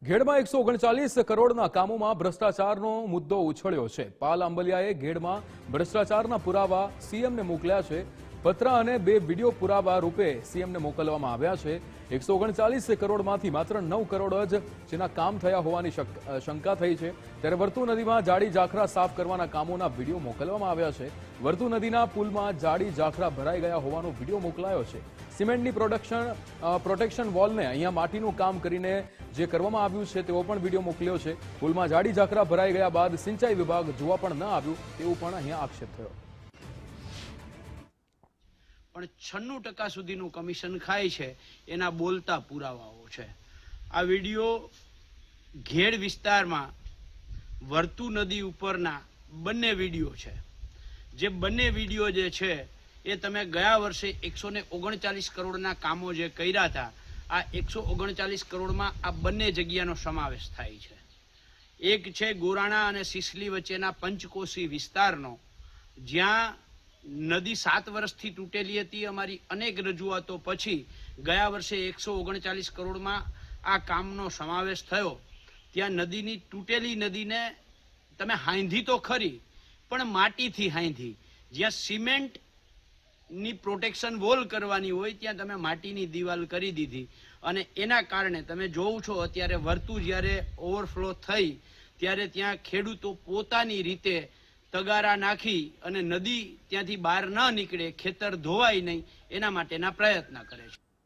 ઘેડમાં 139 કરોડના કામોમાં ભ્રષ્ટાચારનો મુદ્દો ઉછળ્યો છે। પાલ આંબલિયાએ ઘેડમાં ભ્રષ્ટાચારના પુરાવા સીએમને મોકલ્યા છે। પત્ર અને 2 વિડીયો પુરાવા રૂપે સીએમને મોકલવામાં આવ્યા છે। 139 કરોડમાંથી માત્ર 9 કરોડ જ જેના કામ થયા હોવાની શંકા થઈ છે। ત્યારે વર્તુ નદીમાં જાડી જાખરા સાફ કરવાના કામોના વિડીયો મોકલવામાં આવ્યા છે। વર્તુ નદીના પુલમાં જાડી જાખરા ભરાઈ ગયા હોવાનો વિડીયો મોકલાયો છે। સિમેન્ટની પ્રોટેક્શન વોલને અહીંયા માટીનું કામ કરીને જે કરવામાં આવ્યું છે તેવો પણ વિડીયો મોકલ્યો છે। પુલમાં જાડી જાખરા ભરાઈ ગયા બાદ સિંચાઈ વિભાગ જોવા પણ ન આવ્યું તેવું પણ અહીંયા આક્ષેપ થયો। પણ 96% સુધીનું કમિશન ખાય છે એના બોલતા પુરાવાઓ છે। આ વિડીયો ઘેડ વિસ્તારમાં વર્તુ નદી ઉપરના બંને વિડીયો છે। જે બંને વિડીયો જે છે એ તમે ગયા વર્ષે 139 કરોડના કામો જે કર્યા હતા આ 139 કરોડમાં આ બંને જગ્યાનો સમાવેશ થાય છે। એક છે ગોરાણા અને સિસલી વચ્ચેના પંચકોશી વિસ્તારનો, જ્યાં નદી 7 વર્ષથી તૂટેલી હતી। અમારી અનેક રજૂઆતો પછી ગયા વર્ષે 139 કરોડમાં આ કામનો સમાવેશ થયો। ત્યાં નદીની તૂટેલી નદીને તમે હાંધી તો ખરી પણ માટીથી હાંધી, જ્યાં સિમેન્ટની પ્રોટેક્શન વોલ કરવાની હોય ત્યાં તમે માટીની દિવાલ કરી દીધી અને એના કારણે તમે જોવો છો અત્યારે વર્તુ જ્યારે ઓવરફ્લો થઈ ત્યારે ત્યાં ખેડૂતો પોતાની રીતે તગારા નાખી અને નદી ત્યાંથી બહાર ન નીકળે, ખેતર ધોવાય નહીં એના માટેના પ્રયત્ન કરે છે।